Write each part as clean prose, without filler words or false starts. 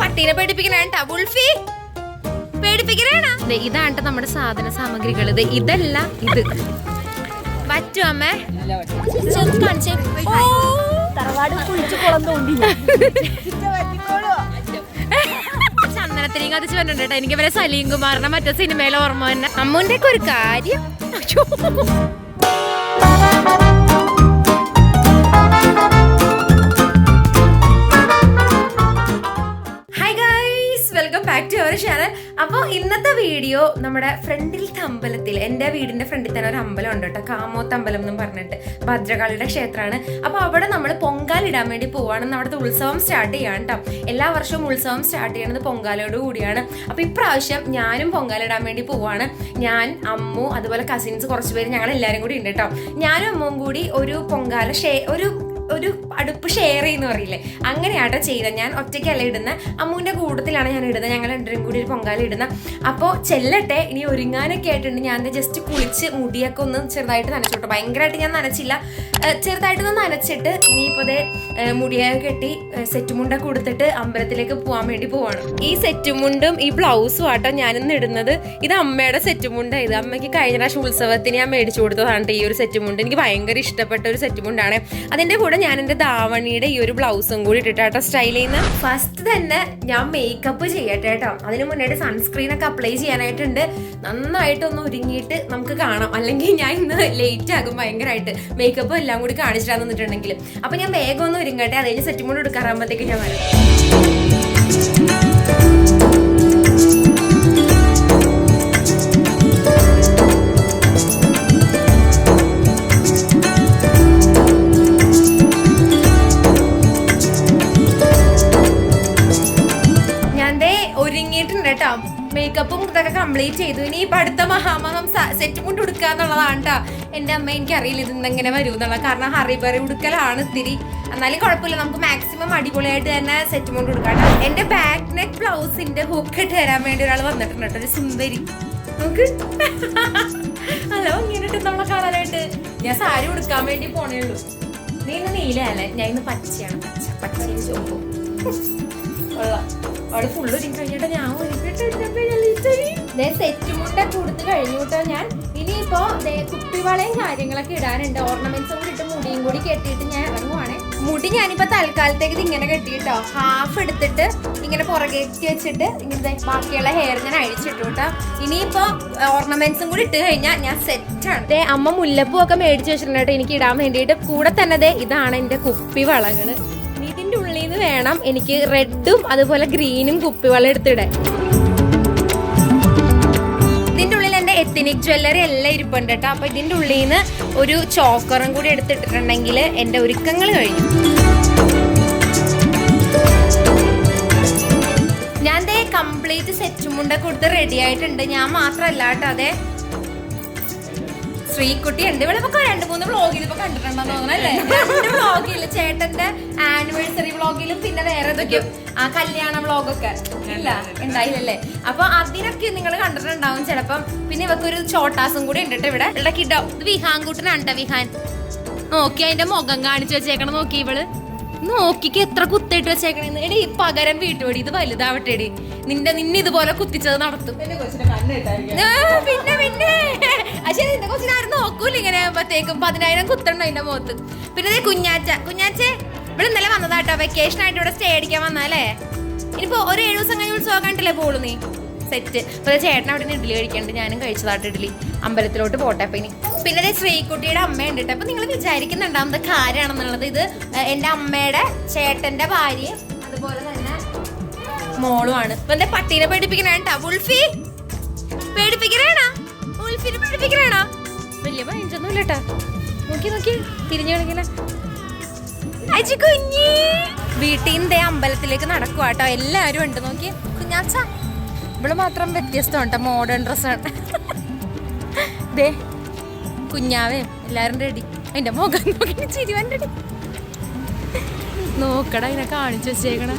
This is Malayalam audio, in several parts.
പട്ടീനെ പേടിപ്പിക്കണ ഉൾഫി പേടിപ്പിക്കണ. ഇതാണ് നമ്മുടെ സാധന സാമഗ്രികൾ. ഇതല്ല ഇത് പറ്റും അമ്മേ. ചന്ദനത്തിനെയും കത്തിച്ച് പറഞ്ഞിട്ടോ. എനിക്ക് വരെ സലീം കുമാറിന്റെ മറ്റേ സിനിമയിലെ ഓർമ്മ തന്നെ. അമ്മൂന്റെ ഒക്കെ ഒരു കാര്യം. Welcome back to our channel. അപ്പോൾ ഇന്നത്തെ വീഡിയോ നമ്മുടെ ഫ്രണ്ടിലത്തെ അമ്പലത്തിൽ, എൻ്റെ വീടിൻ്റെ ഫ്രണ്ടിൽ തന്നെ ഒരു അമ്പലം ഉണ്ട് കേട്ടോ, കാമോത്ത് അമ്പലം എന്നും പറഞ്ഞിട്ട് ഭദ്രകാളിയുടെ ക്ഷേത്രമാണ്. അപ്പോൾ അവിടെ നമ്മൾ പൊങ്കാലിടാൻ വേണ്ടി പോവുകയാണെന്ന്. അവിടുത്തെ ഉത്സവം സ്റ്റാർട്ട് ചെയ്യാണ് കേട്ടോ. എല്ലാ വർഷവും ഉത്സവം സ്റ്റാർട്ട് ചെയ്യണത് പൊങ്കാലയോട് കൂടിയാണ്. അപ്പോൾ ഇപ്രാവശ്യം ഞാനും പൊങ്കാലിടാൻ വേണ്ടി പോവുകയാണ്. ഞാൻ, അമ്മു, അതുപോലെ കസിൻസ് കുറച്ച് പേര്, ഞങ്ങൾ എല്ലാവരും കൂടി ഉണ്ട് കേട്ടോ. ഞാനും അമ്മുവും കൂടി ഒരു പൊങ്കാല ഒരു അടുപ്പ് ഷെയർ ചെയ്യുന്ന പറയില്ലേ, അങ്ങനെയാട്ടോ ചെയ്തത്. ഞാൻ ഒറ്റയ്ക്കല്ല ഇടുന്നത്, അമ്മൂൻ്റെ കൂട്ടത്തിലാണ് ഞാൻ ഇടുന്നത്. ഞങ്ങൾ രണ്ടും കൂടി ഒരു പൊങ്കാല ഇടുന്നത്. അപ്പോൾ ചെല്ലട്ടെ, ഇനി ഒരുങ്ങാനൊക്കെ ആയിട്ടുണ്ട്. ഞാൻ ജസ്റ്റ് കുളിച്ച് മുടിയൊക്കെ ഒന്ന് ചെറുതായിട്ട് നനച്ചോട്ടോ. ഭയങ്കരമായിട്ട് ഞാൻ നനച്ചില്ല, ചെറുതായിട്ടൊന്ന് നനച്ചിട്ട് ഇനിയിപ്പോൾ മുടിയൊക്കെ കെട്ടി സെറ്റ് മുണ്ടൊക്കെ കൊടുത്തിട്ട് അമ്പലത്തിലേക്ക് പോകാൻ വേണ്ടി പോവാണ്. ഈ സെറ്റ് മുണ്ടും ഈ ബ്ലൗസും ആട്ടോ ഞാനിന്ന് ഇടുന്നത്. ഇത് അമ്മയുടെ സെറ്റ് മുണ്ടാണ്. ഇത് അമ്മയ്ക്ക് കഴിഞ്ഞ പ്രാവശ്യം ഉത്സവത്തിന് ഞാൻ മേടിച്ചു കൊടുത്തതാണ് ഈ ഒരു സെറ്റ് മുണ്ട്. എനിക്ക് ഭയങ്കര ഇഷ്ടപ്പെട്ട ഒരു സെറ്റ് മുണ്ടാണ്. അതിൻ്റെ കൂടെ ഞാൻ എൻ്റെ ധാവണിയുടെ ഈ ഒരു ബ്ലൗസും കൂടി ഇട്ടിട്ടാട്ടോ സ്റ്റൈൽ ചെയ്യുന്നത്. ഫസ്റ്റ് തന്നെ ഞാൻ മേക്കപ്പ് ചെയ്യട്ടെ കേട്ടോ. അതിന് മുന്നേറ്റ് സൺസ്ക്രീൻ ഒക്കെ അപ്ലൈ ചെയ്യാനായിട്ടുണ്ട്. നന്നായിട്ടൊന്ന് ഒരുങ്ങിയിട്ട് നമുക്ക് കാണാം, അല്ലെങ്കിൽ ഞാൻ ഇന്ന് ലേറ്റ് ആകും ഭയങ്കരമായിട്ട്. മേക്കപ്പ് എല്ലാം കൂടി കാണിച്ചിട്ടാ നിന്നിട്ടുണ്ടെങ്കിൽ. അപ്പൊ ഞാൻ വേഗം ഒന്ന് ഒരുങ്ങട്ടെ. അത് കഴിഞ്ഞ് സെറ്റ് മുണ്ട് എടുക്കാറാകുമ്പോഴത്തേക്ക് ഞാൻ വരും. ഒരുങ്ങിയിട്ടുണ്ട് കേട്ടോ. മേക്കപ്പും ഇതൊക്കെ കംപ്ലീറ്റ് ചെയ്തു. ഇനി ഇപ്പൊ അടുത്ത മഹാമഹം സെറ്റ് മുണ്ട് ഉടുക്കുക എന്നുള്ളതാണ് കേട്ടോ. എൻ്റെ അമ്മ എനിക്കറിയില്ല ഇതെങ്ങനെ വരും എന്നുള്ളത്. കാരണം ഹറിബറി ഉടുക്കലാണ് ഇത്തിരി. എന്നാലും കുഴപ്പമില്ല, നമുക്ക് മാക്സിമം അടിപൊളിയായിട്ട് തന്നെ സെറ്റ് മുണ്ട് ഉടുക്കാം. എൻ്റെ ബാക്ക് നെക്ക് ബ്ലൗസിന്റെ ഹുക്ക് ഇട്ട് തരാൻ വേണ്ടി ഒരാൾ വന്നിട്ടുണ്ട് കേട്ടോ, ഒരു സുന്ദരി. നമുക്ക് ഹലോ, ഇങ്ങനെ നമ്മളെ കാണാനായിട്ട്. ഞാൻ സാരി ഉടുക്കാൻ വേണ്ടി പോണേ ഉള്ളൂ. നീ ഇന്ന് നീലല്ലേ, ഞാൻ ഇന്ന് പച്ചയാണ്. പച്ചയും ചോപ്പും അവിടെ ഫുള്ള് ഒരുങ്ങി കഴിഞ്ഞിട്ട് ഞാൻ സെറ്റ് മുണ്ടൊക്കെ കൊടുത്ത് കഴിഞ്ഞു കേട്ടോ. ഞാൻ ഇനിയിപ്പോ കുപ്പിവളയും കാര്യങ്ങളൊക്കെ ഇടാനുണ്ട്. ഓർണമെന്റ്സും കൂടി ഇട്ട് മുടിയും കൂടി കെട്ടിയിട്ട് ഞാൻ ഇറങ്ങുവാണ്. മുടി ഞാനിപ്പോ തൽക്കാലത്തേക്ക് ഇത് ഇങ്ങനെ കെട്ടിയിട്ടോ, ഹാഫ് എടുത്തിട്ട് ഇങ്ങനെ പുറകേക്ക് വെച്ചിട്ട് ഇങ്ങനെ ബാക്കിയുള്ള ഹെയർ ഞാൻ അഴിച്ചിട്ടു കേട്ടോ. ഇനിയിപ്പോ ഓർണമെന്റ്സും കൂടി ഇട്ട് കഴിഞ്ഞാൽ ഞാൻ സെറ്റാണ്. അമ്മ മുല്ലപ്പൂ ഒക്കെ മേടിച്ച് വെച്ചിട്ടുണ്ട് കേട്ടോ എനിക്ക് ഇടാൻ വേണ്ടിയിട്ട്. കൂടെ തന്നെ ഇതാണ് എൻ്റെ കുപ്പിവളകള്. ഇതിന്റെ ഉള്ളിൽ നിന്ന് വേണം എനിക്ക് റെഡും അതുപോലെ ഗ്രീനും കുപ്പിവള എടുത്തിടാൻ. ഇതിന്റെ ഉള്ളിൽ എന്റെ എത്നിക് ജ്വല്ലറി എല്ലാം ഇരിപ്പുണ്ട് കേട്ടോ. അപ്പൊ ഇതിന്റെ ഉള്ളിൽ നിന്ന് ഒരു ചോക്കറും കൂടി എടുത്തിട്ടുണ്ടെങ്കിൽ എന്റെ ഒരുക്കങ്ങൾ കഴിഞ്ഞു. ഞാൻ കംപ്ലീറ്റ് സെറ്റ് മുണ്ടൊക്കെ കൊടുത്ത് റെഡി ആയിട്ടുണ്ട്. ഞാൻ മാത്രല്ല കേട്ടോ, അതെ ശ്രീകുട്ടി ഉണ്ട് ഇവിടെ. ഇപ്പൊ 2-3 വ്ളോഗിൽ ഇപ്പൊ കണ്ടിട്ടുണ്ടെന്ന് തോന്നണല്ലേ. 2 വ്ളോഗില് ചേട്ടന്റെ ആനിവേഴ്സറി വ്ളോഗിലും പിന്നെ വേറെ ഏതൊക്കെയോ കല്യാണ വ്ളോഗൊക്കെ ഇല്ല ഉണ്ടായില്ലല്ലേ. അപ്പൊ അതിനൊക്കെ നിങ്ങൾ കണ്ടിട്ടുണ്ടാവും ചിലപ്പം. പിന്നെ ഇവക്കൊരു ചോട്ടാസും കൂടി ഉണ്ട് ഇവിടെ. ഇവിടെ കിട്ടോ, ഇത് വിഹാൻകുട്ടനാണ് കേട്ടോ. വിഹാൻ നോക്കി അതിന്റെ മുഖം കാണിച്ചു വെച്ചേക്കണം. നോക്കി ഇവള് നോക്കിക്ക് എത്ര കുത്തിട്ട് വെച്ചേക്കണേന്ന്. എടി പകരം വീട്ടുപടി ഇത് വലുതാവട്ടെടി. നിന്നെ ഇതുപോലെ കുത്തിച്ചത് നടത്തും. പിന്നെ പക്ഷെ നിന്റെ കൊച്ചിനെ ആരും നോക്കൂല ഇങ്ങനെ ആകുമ്പോഴത്തേക്കും. 10,000 കുത്തണ്ടോ അതിന്റെ മുഖത്ത്. പിന്നെ കുഞ്ഞാച്ചേ ഇവിടെ ഇന്നലെ വന്നതാട്ടോ, വെക്കേഷൻ ആയിട്ട് ഇവിടെ സ്റ്റേ അടിക്കാൻ വന്നാലേ. ഇനിയിപ്പോ ഒരു 7 ദിവസം കഴിഞ്ഞ് ഉത്സവം കണ്ടില്ലേ പോളൂ നീ സെറ്റ്. അപ്പൊ ചേട്ടൻ അവിടെ നിന്ന് ഇഡ്ഡലി കഴിക്കണ്ട്. ഞാനും കഴിച്ചതാട്ടോ ഇഡ്ഡലി. അമ്പലത്തിലോട്ട് പോട്ടെ അപ്പൊ ഇനി. പിന്നെ ശ്രീകുട്ടിയുടെ അമ്മയുണ്ട് കേട്ടോ. അപ്പൊ നിങ്ങൾ വിചാരിക്കുന്നുണ്ടാവുന്നത് കാര്യമാണെന്നുള്ളത്. ഇത് എൻ്റെ അമ്മയുടെ ചേട്ടന്റെ ഭാര്യയും അതുപോലെ തന്നെ മോളുമാണ്. ഇപ്പൊ എന്റെ പട്ടീനെ പേടിപ്പിക്കണ കേട്ടാ. ഉൾഫി പേടിപ്പിക്കണേണാ, ഉൾഫിനെ പേടിപ്പിക്കണേണാ. വലിയ ഭയഞ്ചൊന്നും ഇല്ല കേട്ടാ. നോക്കി തിരിഞ്ഞു കളിക്കല കുഞ്ഞി. വീട്ടിൽ നിന്ന് അമ്പലത്തിലേക്ക് നടക്കുക കേട്ടോ. എല്ലാരും ഉണ്ട്. നോക്കി കുഞ്ഞാച്ച, ഇവിടെ മാത്രം വ്യത്യസ്തമാണ് കേട്ടോ, മോഡേൺ ഡ്രസ്സാണ്. ദേ കുഞ്ഞാവേ എല്ലാരും റെഡി. അതിന്റെ മുഖം നോക്കി ചിരി വണ്ടി നോക്കട, ഇതിനെ കാണിച്ചു വെച്ചേക്കണ.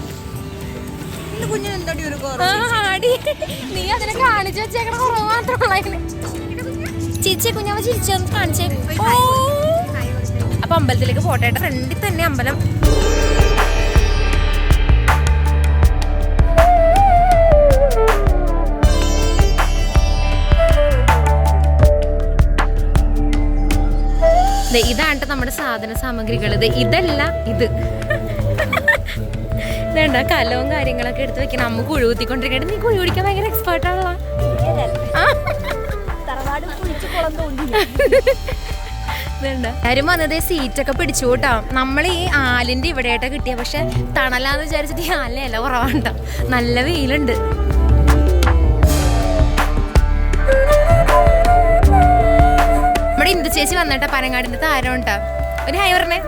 നീ അതിനെ കാണിച്ചു വെച്ചേക്കണ കുറവ് മാത്രമുള്ള ചേച്ചി. കുഞ്ഞാവ ചിരിച്ചൊന്ന് കാണിച്ചേ. അപ്പൊ അമ്പലത്തിലേക്ക് പോട്ടെ. ഫ്രണ്ടിൽ തന്നെ അമ്പലം. സാധന സാമഗ്രികൾ ഇതല്ല ഇത് വേണ്ട കലവും കാര്യങ്ങളൊക്കെ എടുത്ത് വെക്കണം. അമ്മ കുഴി കുത്തിക്കൊണ്ടിരിക്കട്ടെ. നീ കുഴി കുടിക്കാൻ ഭയങ്കര എക്സ്പേർട്ട് ആണല്ലോ. ആരും വന്നത് സീറ്റൊക്കെ പിടിച്ചു കൂട്ടാ. നമ്മൾ ഈ ആലിന്റെ ഇവിടെയായിട്ട് കിട്ടിയ, പക്ഷെ തണലാന്ന് വിചാരിച്ചിട്ട് ഈ ആലിന്റെ ഇല കുറവാണ്ട. നല്ല വെയിലുണ്ട്. നമ്മുടെ ഇന്ദു ചേച്ചി വന്നിട്ടാ പനങ്ങാടിന്റെ താരം ഉണ്ടാ. ഒരു ഹായ് പറഞ്ഞേ.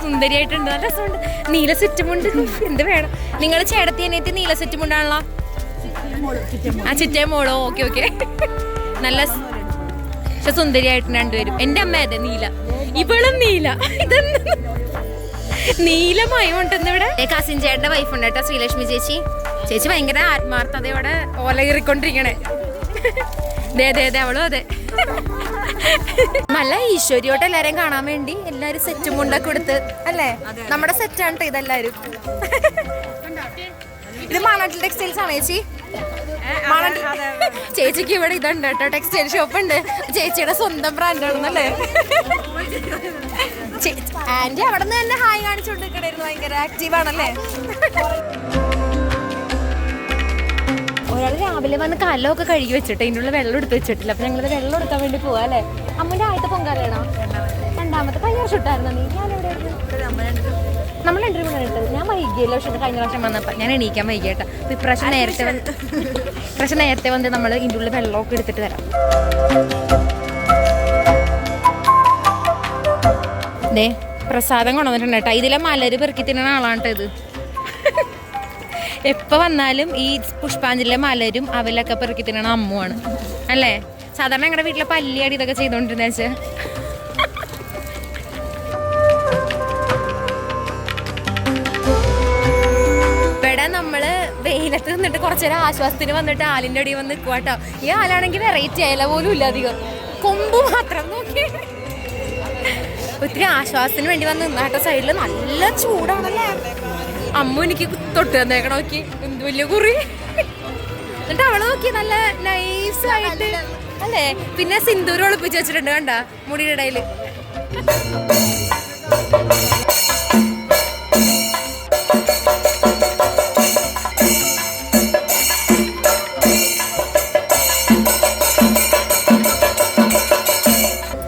സുന്ദരിയായിട്ടുണ്ട്, നല്ല രസമുണ്ട്. നീല സെറ്റുമുണ്ട്. എന്ത് വേണം? നിങ്ങൾ ചേട്ടത്തി അനിയത്തി നീല സെറ്റുമുണ്ടാണല്ലോ. ആ ചിറ്റേ മോളോ? Okay okay. നല്ല പക്ഷെ സുന്ദരിയായിട്ടുണ്ട് രണ്ടുപേരും. എന്റെ അമ്മ അതെ നീല, ഇവളും നീല. ഇതെന്താ നീലമയം ഉണ്ടെന്ന് ഇവിടെ. കസിൻ ചേട്ടന്റെ വൈഫ് ഉണ്ട് കേട്ടോ, ശ്രീലക്ഷ്മി ചേച്ചി. ചേച്ചി ഭയങ്കര ആത്മാർത്ഥതയോടെ ഓല കീറിക്കൊണ്ടിരിക്കണേ. അവളും അതെ. നല്ല ഈശ്വരിയോട്ട് എല്ലാരെയും കാണാൻ വേണ്ടി എല്ലാരും സെറ്റും മുണ്ടൊക്കെ കൊടുത്ത് അല്ലേ. നമ്മുടെ സെറ്റാണ് ഇതെല്ലാരും. ഇത് മാനാട്ടിൽ ടെക്സ്റ്റൈൽസ് ആണ് ചേച്ചി. ചേച്ചിക്ക് ഇവിടെ ഇതുണ്ട് കേട്ടോ, ടെക്സ്റ്റൈൽ ഷോപ്പ് ഉണ്ട്. ചേച്ചിയുടെ സ്വന്തം ബ്രാൻഡാണെന്നല്ലേ. ആന്റി അവിടെ നിന്ന് തന്നെ ഹായ് കാണിച്ചോണ്ടിരിക്കണായിരുന്നു. ഭയങ്കര ആക്റ്റീവ് ആണല്ലേ. ഒരാൾ രാവിലെ വന്ന് കല്ലൊക്കെ കഴുകി വെച്ചിട്ട് ഇതിനുള്ള വെള്ളം എടുത്ത് വെച്ചിട്ടില്ല. അപ്പൊ ഞങ്ങളത് വെള്ളം എടുക്കാൻ വേണ്ടി പോവാ അല്ലേ. അമ്മന്റെ ആദ്യത്തെ പൊങ്കാലയാണോ? രണ്ടാമത്തെ. കഴിഞ്ഞ വർഷം ഇട്ടായിരുന്നു നീ? ഞാൻ നമ്മൾ 2 മണി ഇട്ടത്. ഞാൻ വൈകിയല്ലോ. പക്ഷെ കഴിഞ്ഞ പ്രാവശ്യം വന്നപ്പോ ഞാൻ എണീക്കാൻ വൈകിയേട്ടാ. ഇപ്രാവശ്യം നേരത്തെ വന്ന് നമ്മൾ ഇതിൻ്റെ ഉള്ളിൽ വെള്ളമൊക്കെ എടുത്തിട്ട് വരാം. ദേ പ്രസാദം കൊണ്ടുവന്നിട്ടുണ്ട് കേട്ടോ. ഇതിലെ മലര് പെറുക്കി തിന്നുന്ന ആളാണ് ഇത്. എപ്പോൾ വന്നാലും ഈ പുഷ്പാഞ്ജലിയിലെ മലരും അവലൊക്കെ പെറുക്കി തിന്നണ അമ്മുവാണ് അല്ലേ. സാധാരണ ഞങ്ങളുടെ വീട്ടിലെ പല്ലിയാടി ഇതൊക്കെ ചെയ്തോണ്ടിരുന്ന വെച്ചാൽ. ഇവിടെ നമ്മള് വെയിലത്ത് നിന്നിട്ട് കുറച്ചേരം ആശ്വാസത്തിന് വന്നിട്ട് ആലിന്റെ അടി വന്ന് നിൽക്കുവാട്ടോ. ഈ ആലാണെങ്കിൽ വെറൈറ്റി ആയാല പോലും ഇല്ല അധികം, കൊമ്പ് മാത്രം നോക്കി. ഒത്തിരി ആശ്വാസത്തിന് വേണ്ടി വന്ന് നിന്നാട്ടോ. സൈഡില് നല്ല ചൂടാണല്ലേ. അമ്മ എനിക്ക് തൊട്ട് തന്നേക്കണം. നോക്കി എന്ത് വലിയ കുറി. എന്നിട്ട് അവള് നോക്കി നല്ല നൈസായിട്ട് അല്ലേ. പിന്നെ സിന്ദൂരം ഒളിപ്പിച്ച് വെച്ചിട്ടുണ്ട് കണ്ട മുടിയുടെ ഇടയില്.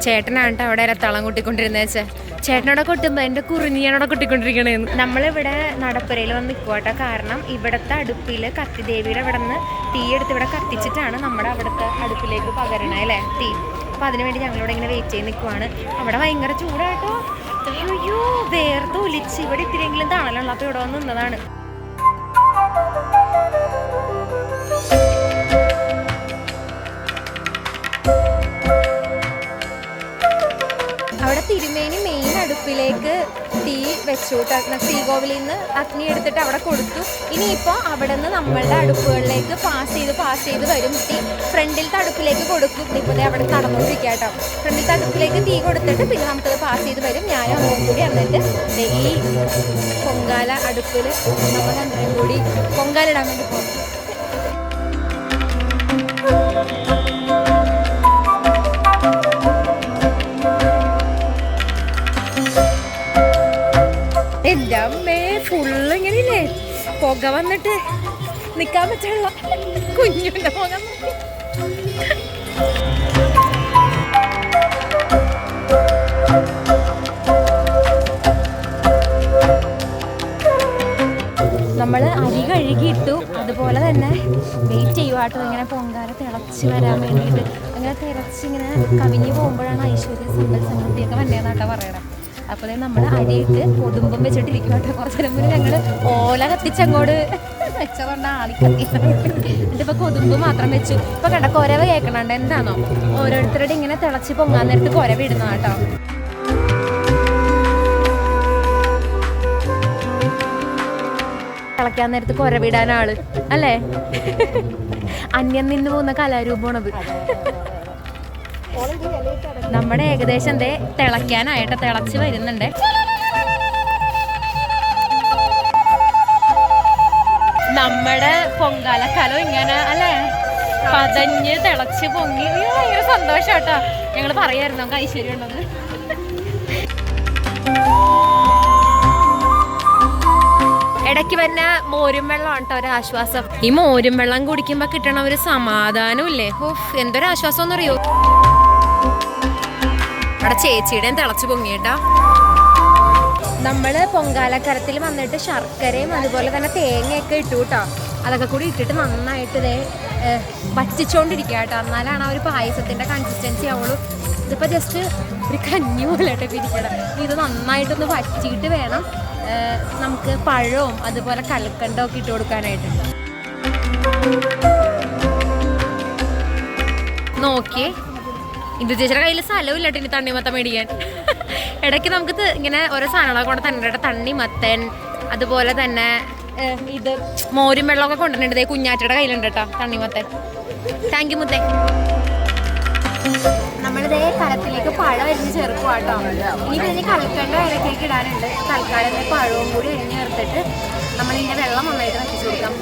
ചേട്ടനാണ് അവിടെ രത്താളം കൂട്ടിക്കൊണ്ടിരുന്ന വെച്ചാൽ. ചേട്ടനോടെ കൊട്ടുമ്പോൾ എൻ്റെ കുറിഞ്ഞിയാണോടെ കൊട്ടിക്കൊണ്ടിരിക്കണേന്ന്. നമ്മളിവിടെ നടപ്പുരയിൽ വന്ന് നിൽക്കുവാട്ടോ. കാരണം ഇവിടുത്തെ അടുപ്പിൽ കത്തിദേവിയുടെ ഇവിടെ നിന്ന് തീ എടുത്ത് ഇവിടെ കത്തിച്ചിട്ടാണ് നമ്മുടെ അവിടുത്തെ അടുപ്പിലേക്ക് പകരണേ അല്ലേ തീ. അപ്പോൾ അതിനുവേണ്ടി ഞങ്ങളിവിടെ ഇങ്ങനെ വെയിറ്റ് ചെയ്ത് നിൽക്കുവാണ്. അവിടെ ഭയങ്കര ചൂടായിട്ടോ. അയ്യോ വേർത്ത് ഒലിച്ച്. ഇവിടെ ഇത്തിരിയെങ്കിലും തണലുള്ള. അപ്പോൾ ഇവിടെ വന്ന് നിന്നതാണ്. അവിടെ തിരുമേനി മെയിൻ അടുപ്പിലേക്ക് തീ വെച്ചു. ശ്രീകോവിലിൽ നിന്ന് അഗ്നി എടുത്തിട്ട് അവിടെ കൊടുത്തു. ഇനിയിപ്പോൾ അവിടെ നിന്ന് നമ്മളുടെ അടുപ്പുകളിലേക്ക് പാസ് ചെയ്ത് വരും തീ. ഫ്രണ്ടിലത്തെ അടുപ്പിലേക്ക് കൊടുക്കും. ഇപ്പോൾ അവിടെ നടന്നുകൊണ്ടിരിക്കുക കേട്ടോ. ഫ്രണ്ടിലത്തെ അടുപ്പിലേക്ക് തീ കൊടുത്തിട്ട് പിന്നെ നമുക്കത് പാസ് ചെയ്ത് വരും. ഞാനും അമ്മയും കൂടി എന്നിട്ട് ഈ പൊങ്കാല അടുപ്പിൽ നമ്മൾ രണ്ടും കൂടി പൊങ്കാലിടാൻ വേണ്ടി പോകും. എൻ്റെ അമ്മേ ഫുള്ള് ഇങ്ങനെയില്ലേ പുക വന്നിട്ട് നിൽക്കാൻ പറ്റുള്ള കുഞ്ഞുണ്ട് പുക. നമ്മൾ അരി കഴുകിയിട്ടു. അതുപോലെ തന്നെ വെയിറ്റ് ചെയ്യുവാട്ടോ. ഇങ്ങനെ പൊങ്കാല തിളച്ച് വരാൻ വേണ്ടിയിട്ട്. അങ്ങനെ തിളച്ചിങ്ങനെ കവിഞ്ഞ് പോകുമ്പോഴാണ് ഐശ്വര്യ സമ്പൽ സമൃദ്ധിയൊക്കെ വന്നേന്നാട്ടോ പറയണേ. അപ്പോൾ നമ്മൾ അരിയിട്ട് കൊതുമ്പം വെച്ചിട്ടിരിക്കും കേട്ടോ. കുറച്ച് നേരം മുന്നേ ഞങ്ങൾ ഓല കത്തിച്ചങ്ങോട്ട് വെച്ചതുകൊണ്ട് ആളി കത്തി. എന്നിട്ടിപ്പോൾ കൊതുമ്പ് മാത്രം വെച്ചു. ഇപ്പോൾ കണ്ട കുരവ് കേൾക്കണുണ്ട്. എന്താണോ ഓരോരുത്തരുടെ ഇങ്ങനെ തിളച്ച് പൊങ്ങാൻ നേരത്ത് കുരവ് ഇടുന്ന കേട്ടോ. തിളയ്ക്കാൻ നേരത്ത് കുരവിടാൻ ആള് അല്ലേ. അന്യം നിന്ന് പോകുന്ന കലാരൂപമാണത്. നമ്മുടെ ഏകദേശം തിളയ്ക്കാനായിട്ട് തിളച്ച് വരുന്നുണ്ട്. നമ്മുടെ പൊങ്കാലക്കാലം ഇങ്ങനെ അല്ലേ പതഞ്ഞ് തിളച്ച് പൊങ്ങി. ഭയങ്കര സന്തോഷം കേട്ടോ. ഞങ്ങൾ പറയായിരുന്നു നമുക്ക് ഐശ്വര്യം ഉണ്ടെന്ന്. ഇടയ്ക്ക് വരുന്ന മോരും വെള്ളം കേട്ടോ ഒരാശ്വാസം. ഈ മോരും വെള്ളം കുടിക്കുമ്പോ കിട്ടണ ഒരു സമാധാനം ഇല്ലേ, എന്തൊരാശ്വാസം എന്നറിയോ. അവിടെ ചേച്ചിയുടെയും തിളച്ചു പൊങ്ങിട്ടാ. നമ്മള് പൊങ്കാലക്കരത്തിൽ വന്നിട്ട് ശർക്കരയും അതുപോലെ തന്നെ തേങ്ങയൊക്കെ ഇട്ടു കേട്ടോ. അതൊക്കെ കൂടി ഇട്ടിട്ട് നന്നായിട്ട് ഇതേ വറ്റിച്ചോണ്ടിരിക്കുക കേട്ടോ. എന്നാലാണ് ആ ഒരു പായസത്തിന്റെ കൺസിസ്റ്റൻസി ആവുള്ളൂ. ഇതിപ്പോ ജസ്റ്റ് ഒരു കഞ്ഞി പോലെയായിട്ട് ഇരിക്കണം. ഇത് നന്നായിട്ടൊന്ന് വറ്റിയിട്ട് വേണം നമുക്ക് പഴവും അതുപോലെ കൽക്കണ്ടവും ഒക്കെ ഇട്ട് കൊടുക്കാനായിട്ട്. നോക്കിയേ, ഇത് ചേച്ചിയുടെ കയ്യിൽ സ്ഥലമില്ല ഇനി തണ്ണിമത്തൻ മേടിക്കാൻ. ഇടയ്ക്ക് നമുക്ക് ഇങ്ങനെ ഓരോ സാധനങ്ങളൊക്കെ കൊണ്ട് തന്നെ തണ്ണിമത്തൻ, അതുപോലെ തന്നെ ഇത് മോരും വെള്ളമൊക്കെ കൊണ്ടുവന്നിട്ടുണ്ട്. കുഞ്ഞാറ്റയുടെ കയ്യിലുണ്ട് കേട്ടോ തണ്ണിമത്തൻ. താങ്ക് യു മുത്തേ. നമ്മളിതേ കലത്തിലേക്ക് പഴം അരിഞ്ഞ് ചേർക്കുക കേട്ടോ. ഇനി ഇതിന് കൽക്കണ്ട ഇടയ്ക്കേക്ക് ഇടാനുണ്ട്. തൽക്കാലം പഴവും കൂടി അരിഞ്ഞ് ചേർത്തിട്ട് നമ്മളിതിൻ്റെ വെള്ളം നന്നായിട്ട് വറ്റിച്ചു കൊടുക്കാം.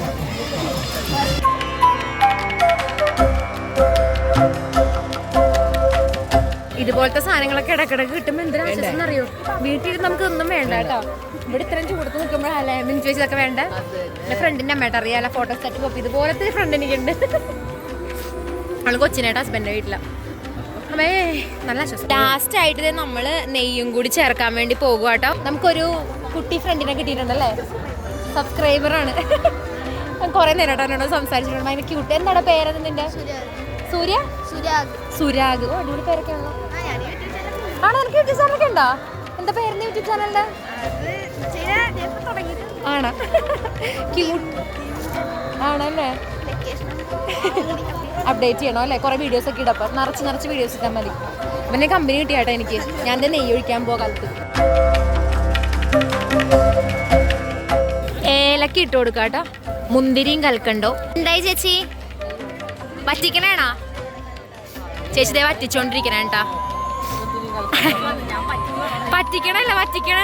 ഇതുപോലത്തെ സാധനങ്ങളൊക്കെ ഇടക്കിടക്ക് കിട്ടുമ്പോൾ എന്തൊരു ആശ്വാസം എന്നറിയോ. വീട്ടിൽ നമുക്ക് ഒന്നും വേണ്ട കേട്ടോ. ഇവിടെ ഇത്രയും ചൂടത്ത് നിൽക്കുമ്പോഴല്ലേ മിനിറ്റ് വെച്ചതൊക്കെ വേണ്ട. എൻ്റെ ഫ്രണ്ടിൻ്റെ അമ്മേട്ട് അറിയാലോ, ഫോട്ടോ സെറ്റ് കോപ്പി ഇതുപോലത്തെ ഫ്രണ്ട് എനിക്കുണ്ട്. അവള് കൊച്ചിനായിട്ട് ഹസ്ബൻഡിൻ്റെ വീട്ടിലാണ്. അമ്മേ നല്ല ആശ്വാസം. ലാസ്റ്റ് ആയിട്ട് നമ്മൾ നെയ്യും കൂടി ചേർക്കാൻ വേണ്ടി പോകുക കേട്ടോ. നമുക്കൊരു കുട്ടി ഫ്രണ്ടിനെ കിട്ടിയിട്ടുണ്ടല്ലേ, സബ്സ്ക്രൈബറാണ്. കുറെ നേരം എന്നോട് സംസാരിച്ചിട്ടുണ്ട്. അതിന് ക്യൂട്ട്. എന്താണ് പേരെന്ന് നിന്റെ? സൂര്യ സുരാഗ്. ഓ അടിപൊളി പേരൊക്കെയാണല്ലോ. ആണോ? എനിക്ക് യൂട്യൂബ് ചാനലൊക്കെ ഉണ്ടോ? എന്താ പേരുന്ന യൂട്യൂബ് ചാനലിന്റെ? ആണോ? ക്യൂട്ട് ആണല്ലേ. അപ്ഡേറ്റ് ചെയ്യണോ അല്ലേ? കുറെ വീഡിയോസ് ഒക്കെ ഇടപ്പം നിറച്ച് വീഡിയോസ് ഇട്ടാൽ മതി. പിന്നെ കമ്പനി കിട്ടിയാട്ടോ എനിക്ക്. ഞാൻ നെയ്യ് ഒഴിക്കാൻ പോകാലത്ത് ഏലക്ക ഇട്ട് കൊടുക്കാം കേട്ടോ. മുന്തിരിയും കൽക്കണ്ടോ. എന്തായി ചേച്ചി വറ്റിക്കണേണോ? ചേച്ചി ദേ വറ്റിച്ചോണ്ടിരിക്കണ കേട്ടാ. പറ്റിക്കണല്ല വറ്റിക്കണ.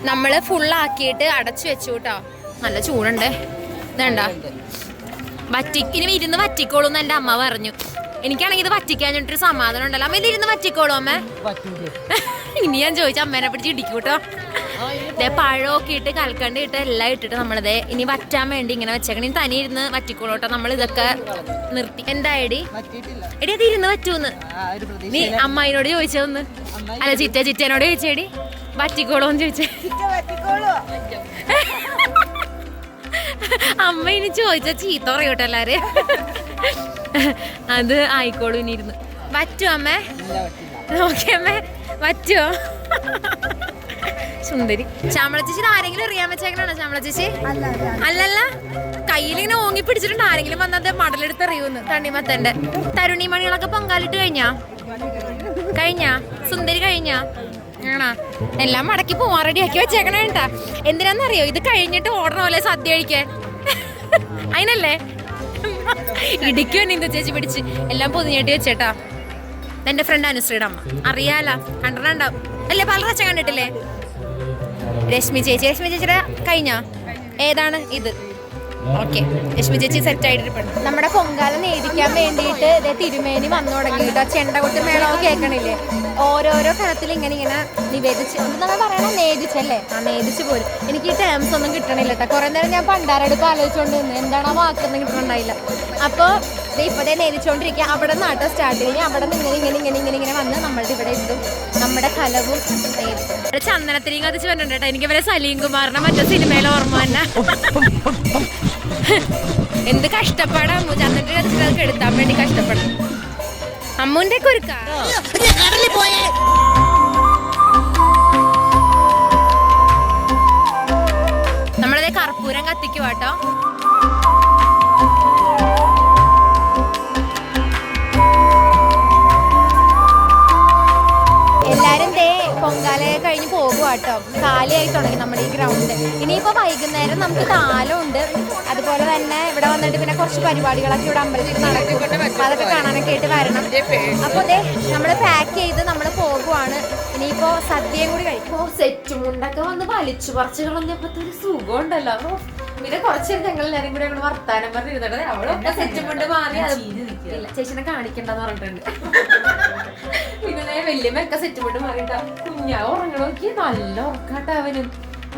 നമ്മള് ഫുള്ളാക്കിയിട്ട് അടച്ചു വെച്ചു കേട്ടോ. നല്ല ചൂടുണ്ടേ. ഇതണ്ട ഇനി ഇരുന്ന് വറ്റിക്കോളൂ എന്ന് എൻ്റെ അമ്മ പറഞ്ഞു. എനിക്കാണെങ്കിൽ ഇത് വറ്റിക്കാഞ്ഞിട്ടൊരു സമാധാനം ഉണ്ടല്ലോ. അമ്മ ഇതിരുന്ന് വറ്റിക്കോളൂ അമ്മ. ഇനി ഞാൻ ചോദിച്ച അമ്മേനെ പിടിച്ച് ഇടിക്കൂട്ടോ. ഇതേ പഴമൊക്കെ ഇട്ട് കൽക്കണ്ട് ഇട്ട് എല്ലാം ഇട്ടിട്ട് നമ്മളിതേ ഇനി വറ്റാൻ വേണ്ടി ഇങ്ങനെ വെച്ചേക്കണം. ഇനി തനി ഇരുന്ന് വറ്റിക്കോളൂട്ടോ. നമ്മൾ ഇതൊക്കെ നിർത്തി. എന്താ എടി അത് ഇരുന്ന് വറ്റൂന്ന് നീ അമ്മായിനോട് ചോദിച്ചതൊന്ന്. അല്ല ചിറ്റേനോട് ചോദിച്ചേടി വറ്റിക്കോളൂന്ന് ചോദിച്ചേ. അമ്മ ഇനി ചോദിച്ച ചീത്ത പറയൂട്ടോ എല്ലാരും. അത് ആയിക്കോളൂ. ഇനി ഇരുന്ന് വറ്റോ അമ്മേ? ഓക്കെ അമ്മേ വറ്റോ? സുന്ദരി. ശ്യാമള ചേച്ചി ആരെങ്കിലും അറിയാൻ വെച്ചേക്കണോ? ശ്യാമള ചേച്ചി അല്ലല്ല, കയ്യിലിങ്ങനെ ഓങ്ങി പിടിച്ചിട്ടുണ്ട്. ആരെങ്കിലും വന്നത് മടലെടുത്ത് എറിയൂന്ന് തണ്ണിമത്തന്റെ. തരുണി മണികളൊക്കെ പൊങ്കാലിട്ട് കഴിഞ്ഞാ സുന്ദരി കഴിഞ്ഞാ ആണോ? എല്ലാം മടക്കി പോവാൻ റെഡിയാക്കി വെച്ചേക്കണ കേട്ടാ. എന്തിനാന്നറിയോ? ഇത് കഴിഞ്ഞിട്ട് ഓർഡർ പോലെ സദ്യ കഴിക്കാൻ. അതിനല്ലേ ഇടിക്കോ നീന്ത ചേച്ചി പിടിച്ച് എല്ലാം പൊതിഞ്ഞേട്ടി വെച്ചേട്ടാ. എന്റെ ഫ്രണ്ട് അനുശ്രീയുടെ അമ്മ അറിയാലോ, കണ്ടിട്ടുണ്ടാവും അല്ലേ? പല പ്രാവശ്യം കണ്ടിട്ടില്ലേ? രശ്മി ചേച്ചിയുടെ കഴിഞ്ഞോ? ഏതാണ് ഇത്? ഓക്കെ, രശ്മി ചേച്ചി സെറ്റ് ആയിട്ടിരിപ്പുണ്ട്. നമ്മുടെ പൊങ്കാല നേദിക്കാൻ വേണ്ടിയിട്ട് തിരുമേനി വന്നു തുടങ്ങി കേട്ടോ. ചെണ്ടകൊട്ട് മേളമൊക്കെ കേൾക്കണില്ലേ? ഓരോരോ കരത്തിൽ ഇങ്ങനെ നിവേദിച്ച് നമ്മൾ പറയണ നേദിച്ചല്ലേ? ആ നേദിച്ച് പോരും. എനിക്ക് ഈ ടേംസ് ഒന്നും കിട്ടണില്ല കേട്ടോ. കുറെ നേരം ഞാൻ പണ്ടാരടുപ്പ് ആലോചിച്ചുകൊണ്ട് നിന്ന് എന്താണ് ആ വാക്കൊന്നും കിട്ടണുണ്ടായില്ല. അപ്പോൾ ഇപ്പതേ നേദിച്ചുകൊണ്ടിരിക്കുക. അവിടെ നിന്നാട്ടോ സ്റ്റാർട്ട് ചെയ്യും. അവിടെ നിന്ന് ഇങ്ങനെ വന്ന് നമ്മളുടെ ഇവിടെ ഇട്ടും നമ്മുടെ കലവും നേദിക്കും. ചന്ദനത്തിരിയും കത്തിച്ച് വന്നിട്ടുണ്ട് കേട്ടോ. എനിക്ക് ഇവരെ സലീം കുമാറിനെ മറ്റേ സിനിമയിലെ ഓർമ്മ തന്നെ. എന്ത് കഷ്ടപ്പാടാ അമ്മു ചന്ദനത്തിൽ കത്തിച്ചിട്ട് അത് കെടുത്താൻ വേണ്ടി കഷ്ടപ്പെടും. അമ്മുന്റെ ഒക്കെ ഒരു നമ്മളതേ കർപ്പൂരം കത്തിക്കുവാട്ടോ. എല്ലാരും പൊങ്കാല കഴിഞ്ഞ് പോകുവാട്ടോ. കാലിയായി തുടങ്ങി നമ്മുടെ ഈ ഗ്രൗണ്ട്. ഇനിയിപ്പോൾ വൈകുന്നേരം നമുക്ക് താലമുണ്ട്. അതുപോലെ തന്നെ ഇവിടെ വന്നിട്ട് പിന്നെ കുറച്ച് പരിപാടികളൊക്കെ ഇവിടെ അമ്പലത്തിൽ നടക്കും. അതൊക്കെ കാണാനൊക്കെ ആയിട്ട് വരണം. അപ്പോൾ അതെ നമ്മൾ പാക്ക് ചെയ്ത് നമ്മൾ പോകുവാണ്. ഇനിയിപ്പോൾ സദ്യയും കൂടി കഴിക്കും. സെറ്റ് മുണ്ടൊക്കെ വന്ന് വലിച്ചു പറിച്ച് കളഞ്ഞപ്പോൾ ഒരു സുഖം ഉണ്ടല്ലോ. പിന്നെ കുറച്ച് ഞങ്ങൾ എല്ലാവരും കൂടെ ഇവിടെ വർത്താനം പറഞ്ഞിരുന്നിട്ട് അവളൊക്കെ സെറ്റ് മുണ്ട് മാറി. ഇല്ല ചേച്ചിനെ കാണിക്കണ്ടെന്ന് പറഞ്ഞിട്ടുണ്ട്. പിന്നെ വല്യമ്മയൊക്കെ സെറ്റുമുണ്ട് മാറിയിട്ടാ കുഞ്ഞാ ഉറങ്ങണോക്കി നല്ല ഉറക്കാട്ട അവനും.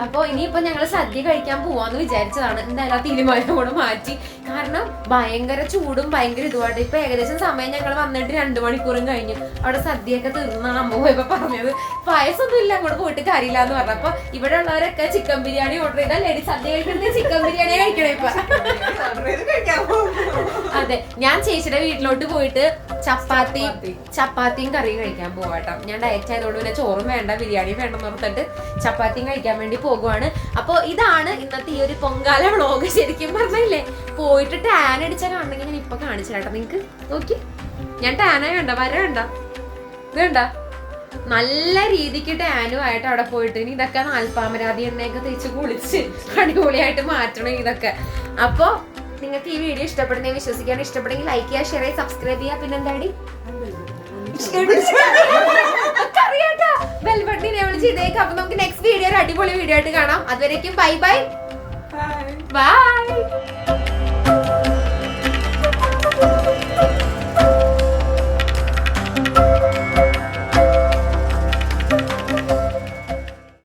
അപ്പൊ ഇനിയിപ്പോ ഞങ്ങള് സദ്യ കഴിക്കാൻ പോവാന്ന് വിചാരിച്ചതാണ്. എന്തായാലും ആ തീരുമാനം കൂടെ മാറ്റി. കാരണം ഭയങ്കര ചൂടും ഭയങ്കര ഇതുമായിട്ട് ഇപ്പൊ ഏകദേശം സമയം ഞങ്ങൾ വന്നിട്ട് 2 മണിക്കൂറും കഴിഞ്ഞു. അവിടെ സദ്യയൊക്കെ തീർന്ന അമ്മ പോയപ്പോ പറഞ്ഞത് പായസൊന്നും ഇല്ല, അങ്ങോട്ട് പോയിട്ട് കാര്യമില്ല എന്ന് പറഞ്ഞു. അപ്പൊ ഇവിടെ ഉള്ളവരൊക്കെ ചിക്കൻ ബിരിയാണി ഓർഡർ ചെയ്താൽ ലേഡി സദ്യ കഴിക്കുന്നത് ചിക്കൻ ബിരിയാണി കഴിക്കണേ ഇപ്പൊ. അതെ, ഞാൻ ചേച്ചിയുടെ വീട്ടിലോട്ട് പോയിട്ട് ചപ്പാത്തിയും കറിയും കഴിക്കാൻ പോവാട്ടോ. ഞാൻ ഡയറ്റ് ആയതുകൊണ്ട് പിന്നെ ചോറും വേണ്ട ബിരിയാണിയും വേണ്ടെന്ന് ഓർത്തിട്ട് ചപ്പാത്തിയും കഴിക്കാൻ വേണ്ടി പോകുവാണ്. അപ്പൊ ഇതാണ് ഇന്നത്തെ ഈ ഒരു പൊങ്കാല വ്ളോഗ്. ശരിക്കും പറഞ്ഞില്ലേ, പോയിട്ട് ടാൻ അടിച്ച കാണണമെങ്കിൽ ഞാൻ ഇപ്പൊ കാണിച്ചു കേട്ടോ നിങ്ങക്ക്. നോക്കി, ഞാൻ ടാനായി കണ്ട വര കണ്ട ഇത് കണ്ട നല്ല രീതിക്ക് ടാനും ആയിട്ട് അവിടെ പോയിട്ട് ഇനി ഇതൊക്കെ നാൽപ്പാമരാതി എണ്ണയൊക്കെ തേച്ച് കുളിച്ച് അടിപൊളിയായിട്ട് മാറ്റണം ഇതൊക്കെ. അപ്പൊ നിങ്ങൾക്ക് ഈ വീഡിയോ ഇഷ്ടപ്പെടുന്ന വിശ്വസിക്കാൻ, ഇഷ്ടപ്പെടുമെങ്കിൽ ലൈക്ക് ചെയ്യുക, ഷെയർ ചെയ്യുക, സബ്സ്ക്രൈബ് ചെയ്യുക. പിന്നെ എന്താടി ബെൽബട്ടൺ എനേബിൾ ചെയ്തേക്കാം. അപ്പൊ നമുക്ക് നെക്സ്റ്റ് വീഡിയോ ഒരു അടിപൊളി വീഡിയോ ആയിട്ട് കാണാം. അതുവരേക്കും ബൈ ബൈ ബൈ.